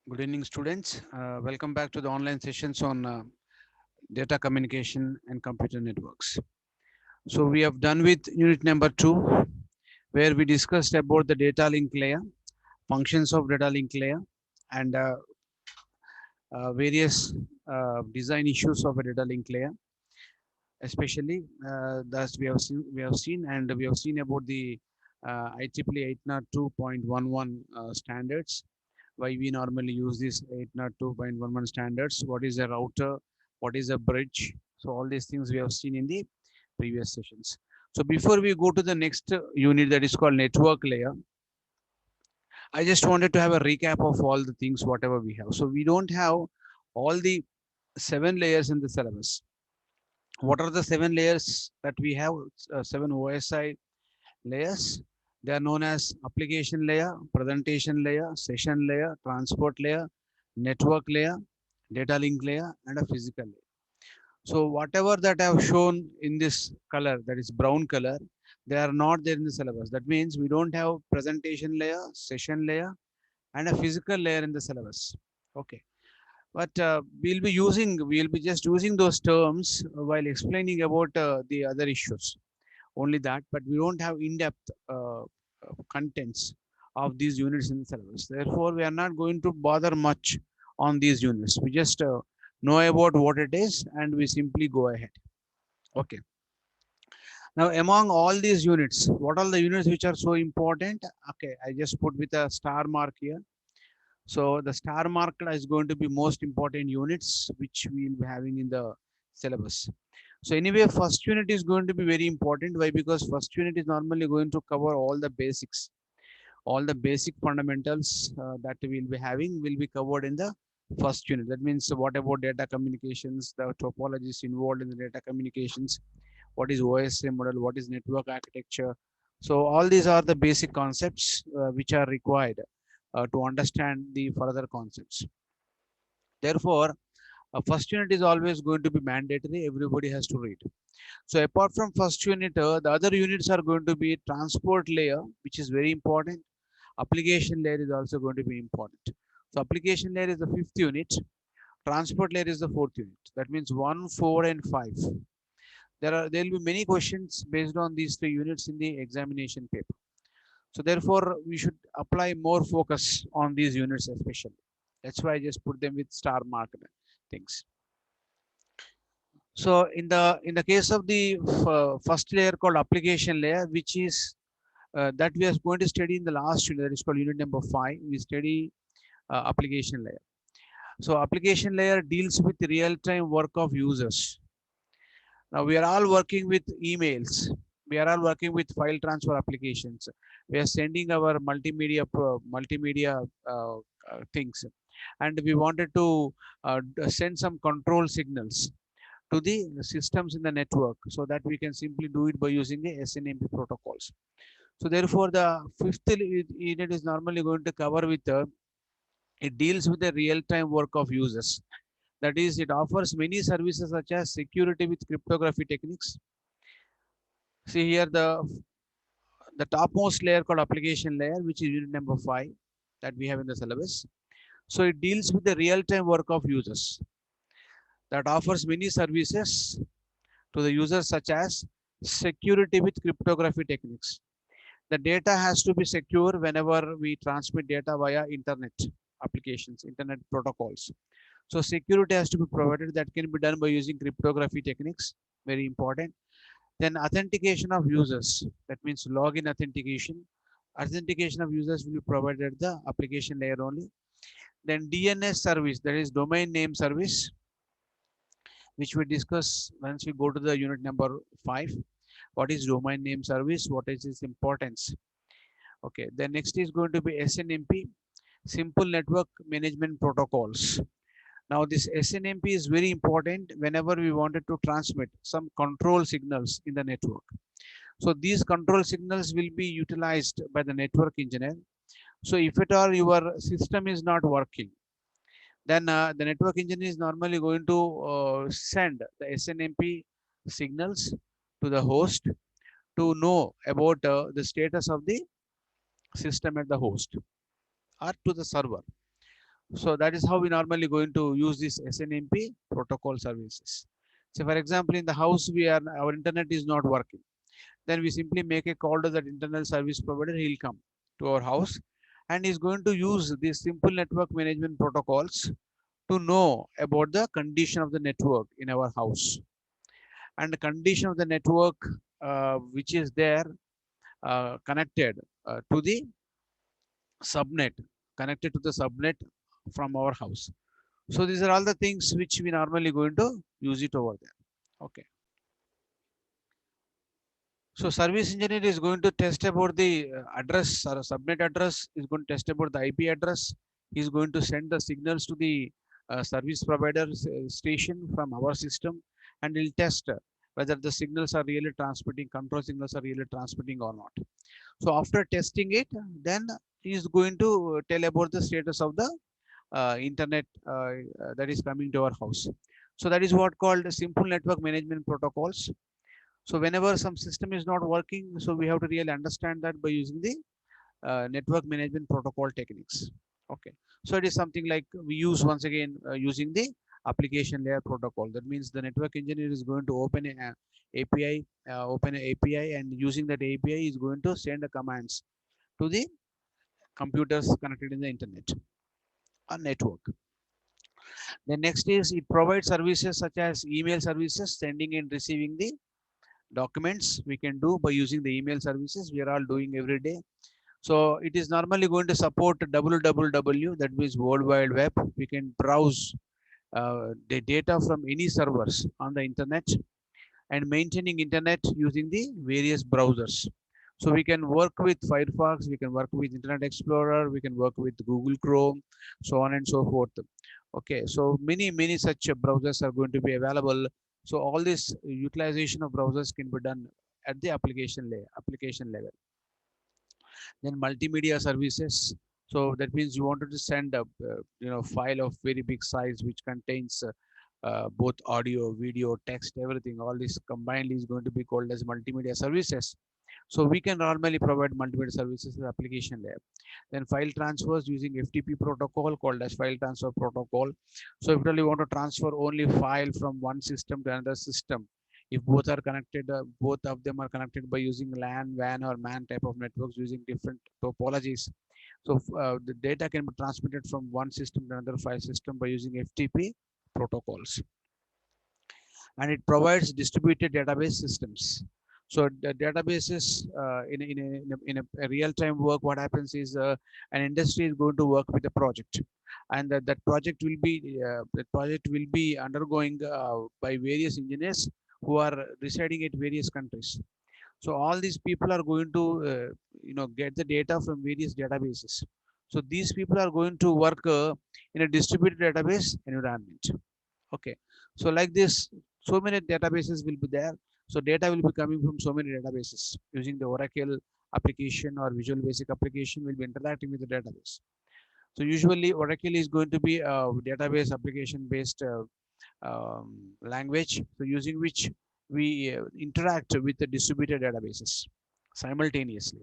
Good evening, students. Welcome back to the online sessions on data communication and computer networks. So we have done with unit number 2, where we discussed about the data link layer, functions of data link layer, and various design issues of a data link layer. Especially, thus we have seen, and we have seen about the IEEE 802.11 standards, why we normally use this 802.11 standards, what is a router, what is a bridge. So all these things we have seen in the previous sessions. So before we go to the next unit, that is called network layer, I just wanted to have a recap of all the things whatever we have. So we don't have all the 7 layers in the syllabus. What are the 7 layers that we have? 7 OSI layers. They are known as application layer, presentation layer, session layer, transport layer, network layer, data link layer, and a physical layer. So whatever that I have shown in this color, that is brown color, they are not there in the syllabus. That means we don't have presentation layer, session layer, and a physical layer in the syllabus. Okay. But we'll be just using those terms while explaining about the other issues. Only that, but we don't have in-depth contents of these units in the syllabus. Therefore, we are not going to bother much on these units. We just know about what it is and we simply go ahead. Okay. Now, among all these units, what are the units which are so important? Okay, I just put with a star mark here. So the star mark is going to be most important units which we will be having in the syllabus. So anyway, first unit is going to be very important. Why? Because first unit is normally going to cover all the basics, all the basic fundamentals that we will be having will be covered in the first unit. That means what about data communications, the topologies involved in the data communications, what is OSI model, what is network architecture. So all these are the basic concepts which are required to understand the further concepts. Therefore, first unit is always going to be mandatory. Everybody has to read. So apart from first unit, the other units are going to be transport layer, which is very important. Application layer is also going to be important. So application layer is the fifth unit. Transport layer is the fourth unit. That means 1, 4, and 5. There will be many questions based on these 3 units in the examination paper. So therefore, we should apply more focus on these units especially. That's why I just put them with star mark things. So in the case of the first layer called application layer, which is that we are going to study in the last unit, that is called unit number 5. We study application layer. So application layer deals with the real-time work of users. Now we are all working with emails. We are all working with file transfer applications. We are sending our multimedia things, and we wanted to send some control signals to the systems in the network so that we can simply do it by using the SNMP protocols. So therefore, the fifth unit is normally going to cover with it deals with the real-time work of users. That is, it offers many services such as security with cryptography techniques. See here the topmost layer called application layer, which is unit number 5 that we have in the syllabus. So it deals with the real-time work of users that offers many services to the users such as security with cryptography techniques. The data has to be secure whenever we transmit data via internet applications, internet protocols. So security has to be provided. That can be done by using cryptography techniques, very important. Then authentication of users, that means login authentication. Authentication of users will be provided at the application layer only. Then DNS service, that is domain name service, which we discuss once we go to the unit number 5. What is domain name service? What is its importance? Okay, then next is going to be SNMP, Simple Network Management Protocols. Now this SNMP is very important whenever we wanted to transmit some control signals in the network. So these control signals will be utilized by the network engineer. So if at all your system is not working, then the network engineer is normally going to send the SNMP signals to the host to know about the status of the system at the host or to the server. So that is how we normally going to use this SNMP protocol services. So for example, in the house, our internet is not working. Then we simply make a call to that internal service provider. He'll come to our house and is going to use these simple network management protocols to know about the condition of the network in our house, and the condition of the network which is there connected to the subnet, connected to the subnet from our house. So these are all the things which we normally going to use it over there. Okay. So service engineer is going to test about the address or subnet address, is going to test about the IP address. He is going to send the signals to the service provider's station from our system, and he'll test whether the signals are really transmitting, control signals are really transmitting or not. So after testing it, then he is going to tell about the status of the internet that is coming to our house. So that is what called simple network management protocols. So whenever some system is not working, so we have to really understand that by using the network management protocol techniques. Okay. So it is something like we use once again using the application layer protocol. That means the network engineer is going to open a API, open an API, and using that API is going to send the commands to the computers connected in the internet or network. The next is it provides services such as email services, sending and receiving the documents we can do by using the email services we are all doing every day. So it is normally going to support www, that means World Wide Web. We can browse the data from any servers on the internet and maintaining internet using the various browsers. So we can work with Firefox, we can work with Internet Explorer, we can work with Google Chrome, so on and so forth. Okay, so many such browsers are going to be available. So all this utilization of browsers can be done at the application level. Then multimedia services. So that means you wanted to send a file of very big size which contains both audio, video, text, everything. All this combined is going to be called as multimedia services. So we can normally provide multimedia services to application layer. Then file transfers using FTP protocol called as file transfer protocol. So if you really want to transfer only file from one system to another system, if both are connected, both of them are connected by using LAN, WAN or MAN type of networks using different topologies. So the data can be transmitted from one system to another file system by using FTP protocols, and it provides distributed database systems. So the databases in a real-time work, what happens is an industry is going to work with a project, and that project will be undergoing by various engineers who are residing at various countries. So all these people are going to get the data from various databases. So these people are going to work in a distributed database environment. Okay. So like this, so many databases will be there. So data will be coming from so many databases using the Oracle application or Visual Basic application will be interacting with the database. So usually Oracle is going to be a database application based language, so using which we interact with the distributed databases simultaneously.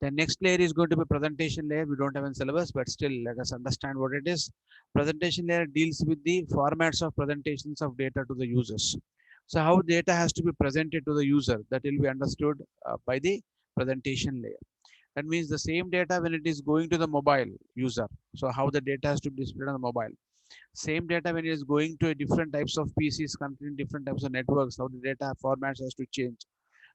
The next layer is going to be presentation layer. We don't have a syllabus, but still let us understand what it is. Presentation layer deals with the formats of presentations of data to the users. So how data has to be presented to the user, that will be understood by the presentation layer. That means the same data when it is going to the mobile user. So how the data has to be displayed on the mobile. Same data when it is going to a different types of PCs containing different types of networks, how the data formats has to change.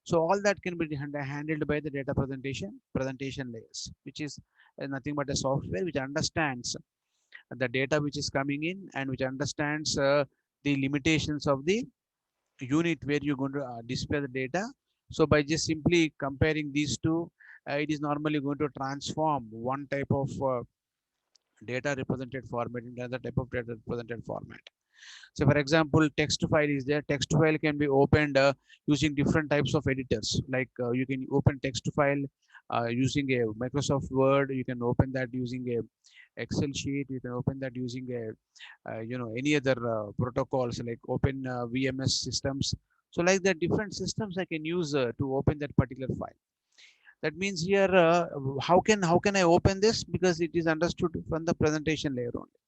So all that can be handled by the data presentation layers, which is nothing but a software which understands the data which is coming in and which understands the limitations of the unit where you're going to display the data. So by just simply comparing these two, it is normally going to transform one type of data represented format into another type of data represented format. So for example, text file is there. Text file can be opened using different types of editors. Like you can open text file using a Microsoft Word. You can open that using a Excel sheet. You can open that using a any other protocols like Open VMS systems. So like the different systems I can use to open that particular file. That means here, how can I open this? Because it is understood from the presentation layer only.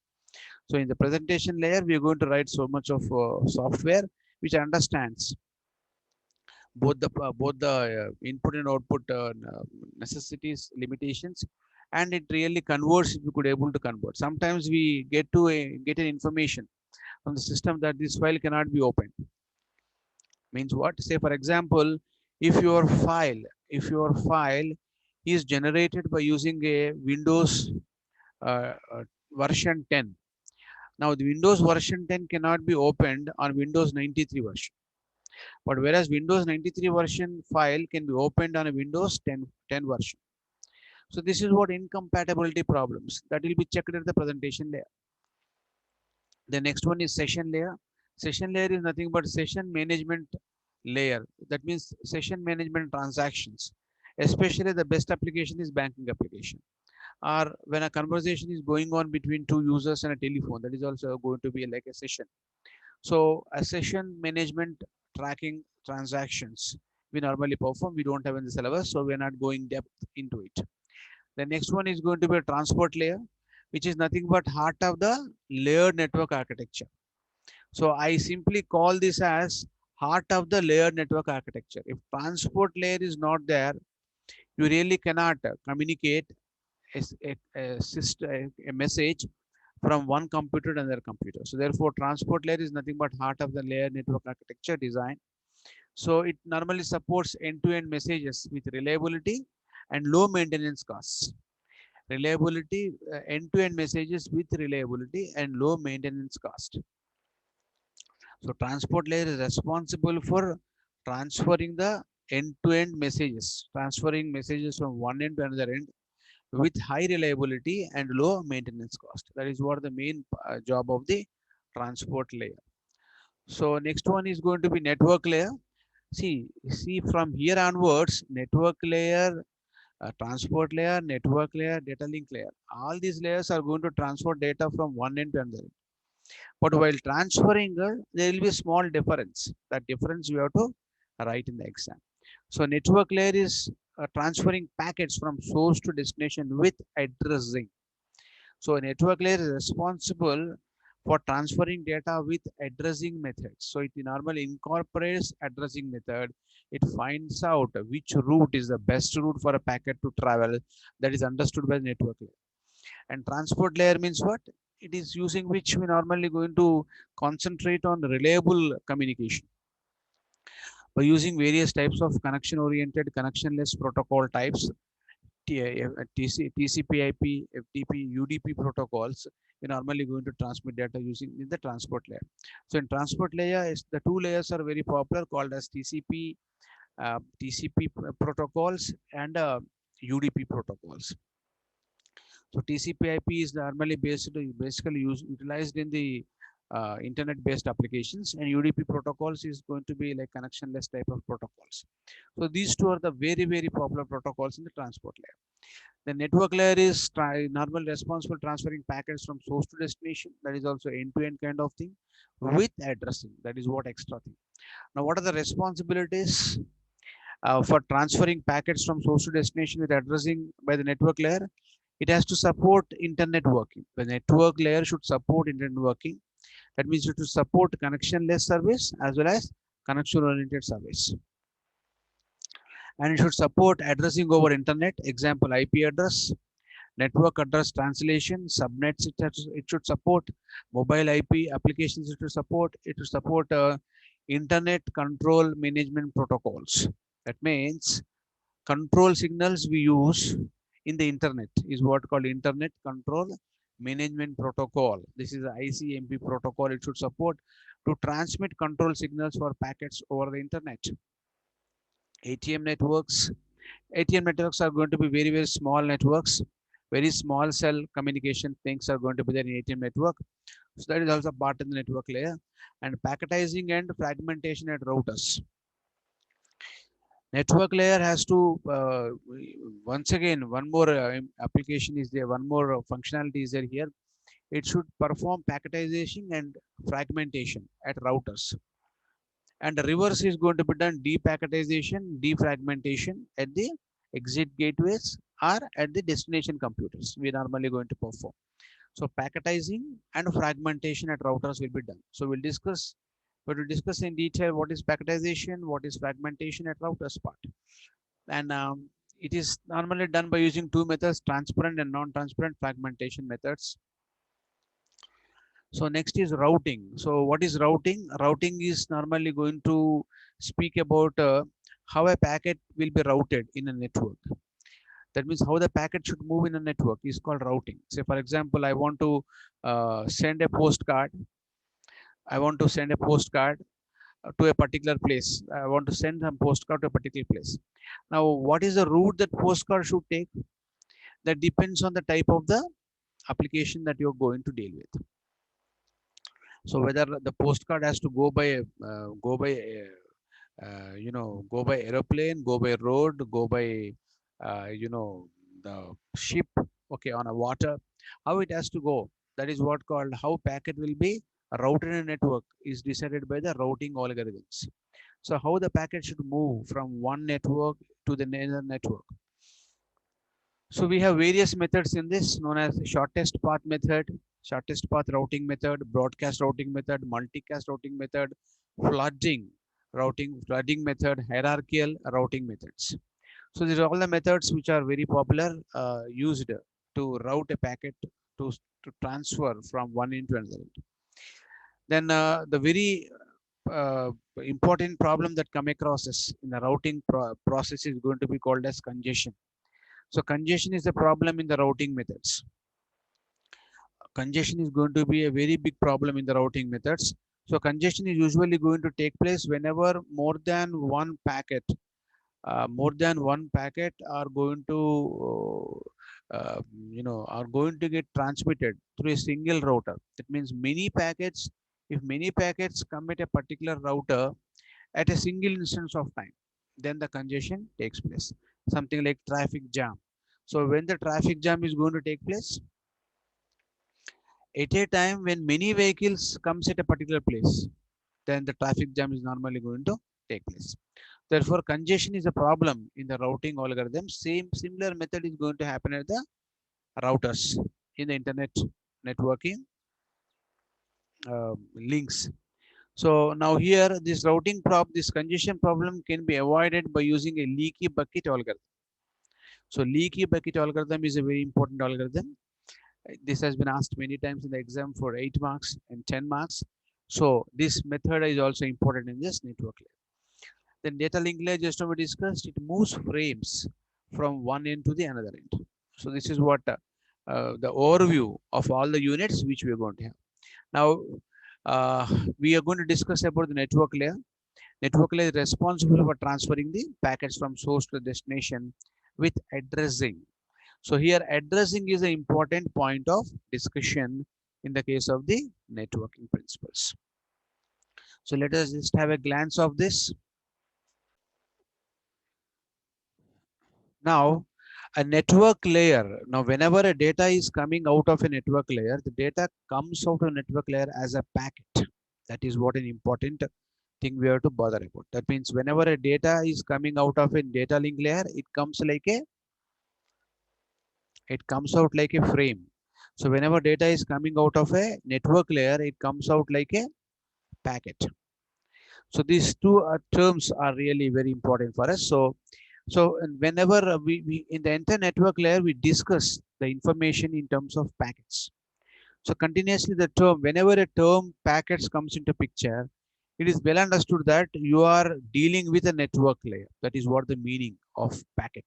So in the presentation layer, we are going to write so much of software which understands both the input and output necessities, limitations, and it really converts if we could able to convert. Sometimes we get an information from the system that this file cannot be opened. Means what? Say for example, if your file if your file is generated by using a Windows version 10. Now the Windows version 10 cannot be opened on Windows 93 version. But whereas Windows 93 version file can be opened on a Windows 10 version. So this is what incompatibility problems that will be checked at the presentation layer. The next one is session layer. Session layer is nothing but session management layer. That means session management transactions. Especially the best application is banking application. Or when a conversation is going on between two users and a telephone, that is also going to be like a session. So a session management tracking transactions we normally perform. We don't have in the syllabus, so we're not going depth into it. The next one is going to be a transport layer, which is nothing but heart of the layered network architecture. So I simply call this as heart of the layered network architecture. If transport layer is not there, you really cannot communicate a message from one computer to another computer. So therefore, transport layer is nothing but heart of the layer network architecture design. So it normally supports end-to-end messages with reliability and low maintenance costs. Reliability, end-to-end messages with reliability and low maintenance cost. So transport layer is responsible for transferring the end-to-end messages, transferring messages from one end to another end with high reliability and low maintenance cost. That is what the main job of the transport layer. So next one is going to be network layer. See from here onwards, network layer, transport layer, network layer, data link layer. All these layers are going to transfer data from one end to another. But while transferring, there will be a small difference. That difference you have to write in the exam. So network layer is transferring packets from source to destination with addressing. So a network layer is responsible for transferring data with addressing methods. So it normally incorporates addressing method. It finds out which route is the best route for a packet to travel. That is understood by the network layer. And transport layer means what? It is using which we normally going to concentrate on reliable communication by using various types of connection oriented connectionless protocol types, TCP/IP, FTP, UDP protocols. We're normally going to transmit data using in the transport layer. So in transport layer, the two layers are very popular called as TCP protocols and UDP protocols. So TCP/IP is normally basically utilized in the internet-based applications, and UDP protocols is going to be like connectionless type of protocols. So these two are the very popular protocols in the transport layer. The network layer is normally responsible for transferring packets from source to destination. That is also end-to-end kind of thing with addressing. That is what extra thing. Now, what are the responsibilities for transferring packets from source to destination with addressing by the network layer? It has to support internet working. The network layer should support internet working. That means it should support connectionless service as well as connection-oriented service. And it should support addressing over internet. Example, IP address, network address translation, subnets. It should support mobile IP applications. It should support internet control management protocols. That means control signals we use in the internet is what called internet control management protocol. This is the ICMP protocol. It should support to transmit control signals for packets over the internet. ATM networks. ATM networks are going to be very small networks. Very small cell communication things are going to be there in ATM network. So that is also part of the network layer. And packetizing and fragmentation at routers. Network layer has to once again one more application is there, one more functionality is there here. It should perform packetization and fragmentation at routers, and the reverse is going to be done, depacketization defragmentation at the exit gateways, or at the destination computers we normally going to perform. So packetizing and fragmentation at routers will be done. So we'll discuss in detail what is packetization, what is fragmentation at routers part. And it is normally done by using two methods, transparent and non-transparent fragmentation methods. So next is routing. So what is routing? Routing is normally going to speak about how a packet will be routed in a network. That means how the packet should move in a network is called routing. Say for example, I want to send a postcard. I want to send a postcard to a particular place. I want to send some postcard to a particular place. Now, what is the route that postcard should take? That depends on the type of the application that you're going to deal with. So whether the postcard has to go by aeroplane, go by road, go by the ship, okay, on a water, how it has to go. That is what called how packet will be routed in a network is decided by the routing algorithms. So how the packet should move from one network to the other network. So we have various methods in this known as shortest path method, shortest path routing method, broadcast routing method, multicast routing method, flooding method, hierarchical routing methods. So these are all the methods which are very popular used to route a packet to, to transfer from one end to another end. Then the very important problem that come across us in the routing process is going to be called as congestion. So congestion is a problem in the routing methods. Congestion is going to be a very big problem in the routing methods. So congestion is usually going to take place whenever more than one packet are going to, are going to get transmitted through a single router. That means many packets, if many packets come at a particular router at a single instance of time, then the congestion takes place. Something like traffic jam. So when the traffic jam is going to take place, at a time when many vehicles comes at a particular place, then the traffic jam is normally going to take place. Therefore, congestion is a problem in the routing algorithm. Similar method is going to happen at the routers in the internet networking links. So now here, this congestion problem can be avoided by using a leaky bucket algorithm. So leaky bucket algorithm is a very important algorithm. This has been asked many times in the exam for 8 marks and 10 marks. So this method is also important in this network layer. Then data link layer, just now we discussed, it moves frames from one end to the another end. So this is what the overview of all the units which we are going to have. Now we are going to discuss about the network layer. Network layer is responsible for transferring the packets from source to destination with addressing. So here addressing is an important point of discussion in the case of the networking principles. So let us just have a glance of this. Now a network layer, now whenever a data is coming out of a network layer, the data comes out of a network layer as a packet. That is what an important thing we have to bother about. That means whenever a data is coming out of a data link layer, it comes out like a frame. So whenever data is coming out of a network layer, it comes out like a packet. So these two terms are really very important for us. So whenever we in the entire network layer, we discuss the information in terms of packets. So continuously the term, whenever a term packets comes into picture, it is well understood that you are dealing with a network layer. That is what the meaning of packet.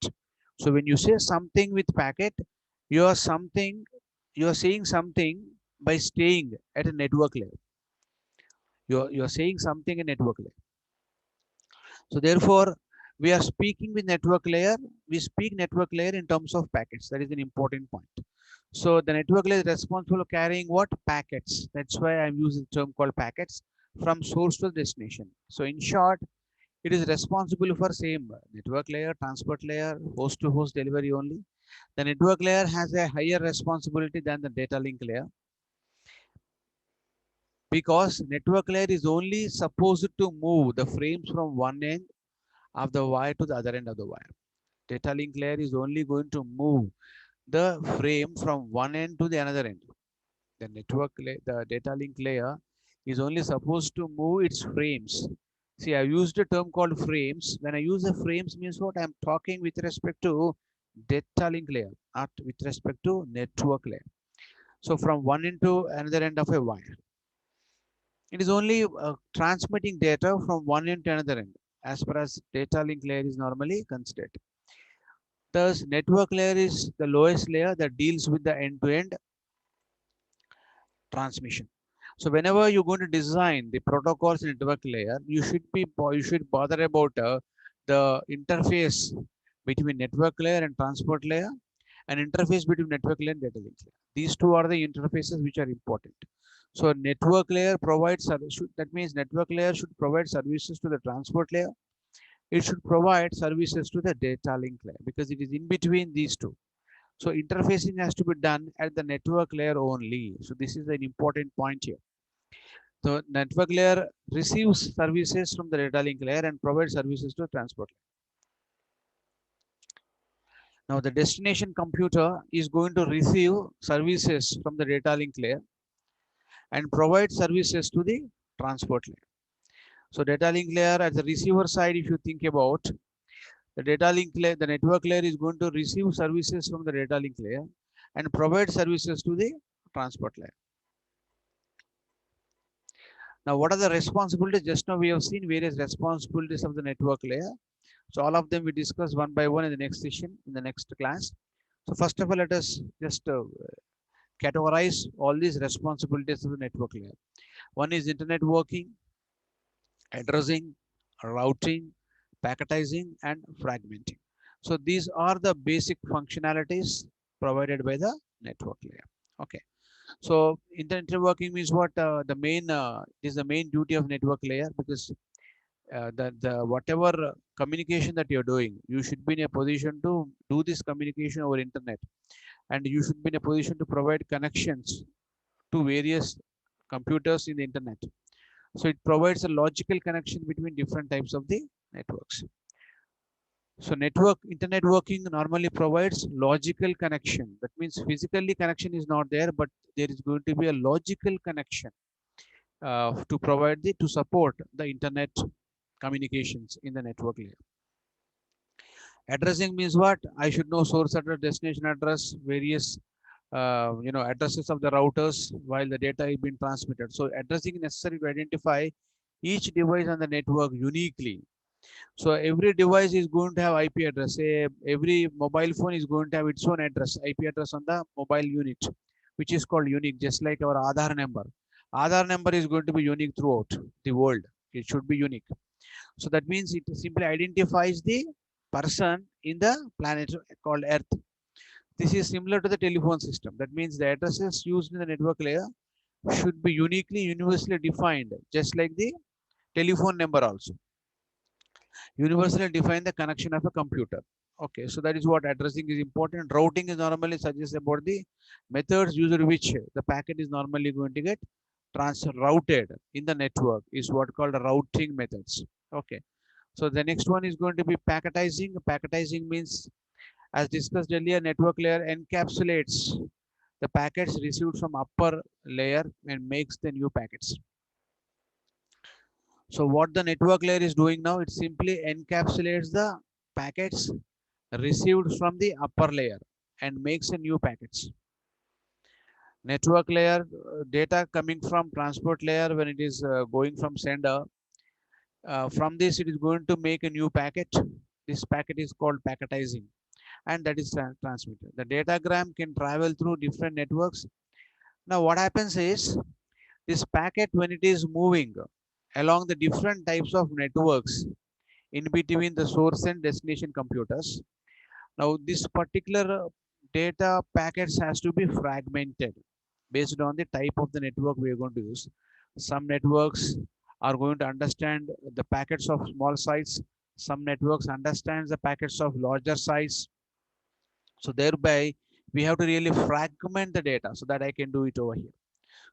So when you say something with packet, you are saying something by staying at a network layer. You're saying something in network layer. So therefore, we are speaking with network layer. We speak network layer in terms of packets. That is an important point. So the network layer is responsible for carrying what? Packets. That's why I'm using the term called packets from source to destination. So in short, it is responsible for same network layer, transport layer, host to host delivery only. The network layer has a higher responsibility than the data link layer, because network layer is only supposed to move the frames from one end of the wire to the other end of the wire. Data link layer is only going to move the frame from one end to the another end. The data link layer is only supposed to move its frames. See, I used a term called frames. When I use the frames means what? I'm talking with respect to data link layer, not with respect to network layer. So from one end to another end of a wire. It is only transmitting data from one end to another end as far as data link layer is normally considered. Thus, network layer is the lowest layer that deals with the end-to-end transmission. So whenever you're going to design the protocols network layer, you should bother about the interface between network layer and transport layer, and interface between network layer and data link layer. These two are the interfaces which are important. So network layer provides that means network layer should provide services to the transport layer. It should provide services to the data link layer because it is in between these two. So interfacing has to be done at the network layer only. So this is an important point here. The network layer receives services from the data link layer and provides services to transport layer. Now the destination computer is going to receive services from the data link layer and provide services to the transport layer. So data link layer at the receiver side, if you think about the data link layer, the network layer is going to receive services from the data link layer and provide services to the transport layer. Now, what are the responsibilities? Just now we have seen various responsibilities of the network layer. So all of them we discuss one by one in the next session, in the next class. So first of all, let us just categorize all these responsibilities of the network layer. One is internet working, addressing, routing, packetizing, and fragmenting. So these are the basic functionalities provided by the network layer. Okay. So internet networking means what? The main is the main duty of network layer because the whatever communication that you're doing, you should be in a position to do this communication over internet, and you should be in a position to provide connections to various computers in the internet. So it provides a logical connection between different types of the networks. So internet working normally provides logical connection. That means physically connection is not there, but there is going to be a logical connection to support the internet communications in the network layer. Addressing means what? I should know source address, destination address, various addresses of the routers while the data is being transmitted. So addressing is necessary to identify each device on the network uniquely. So every device is going to have IP address. Say every mobile phone is going to have its own address, IP address on the mobile unit, which is called unique, just like our Aadhaar number. Aadhaar number is going to be unique throughout the world. It should be unique. So that means it simply identifies the person in the planet called Earth. This is similar to the telephone system. That means the addresses used in the network layer should be uniquely, universally defined, just like the telephone number also. Universally define the connection of a computer. Okay, so that is what addressing is important. Routing is normally suggests about the methods used which the packet is normally going to get routed in the network is what called routing methods. Okay, so the next one is going to be packetizing. Packetizing means, as discussed earlier, network layer encapsulates the packets received from upper layer and makes the new packets. So what the network layer is doing now, it simply encapsulates the packets received from the upper layer and makes a new packets. Network layer data coming from transport layer when it is going from sender. From this, it is going to make a new packet. This packet is called packetizing, and that is transmitted. The datagram can travel through different networks. Now, what happens is this packet, when it is moving along the different types of networks in between the source and destination computers. Now, this particular data packets has to be fragmented based on the type of the network we are going to use. Some networks are going to understand the packets of small size. Some networks understand the packets of larger size. So thereby, we have to really fragment the data so that I can do it over here.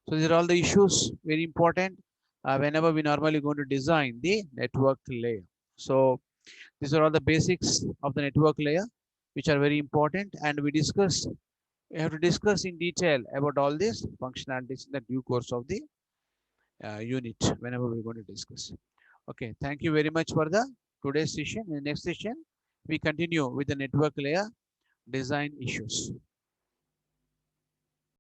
So these are all the issues, very important whenever we normally going to design the network layer. So These are all the basics of the network layer, which are very important, and we have to discuss in detail about all these functionalities in the due course of the unit whenever we're going to discuss. Okay, thank you very much for the today's session. In the next session, we continue with the network layer design issues.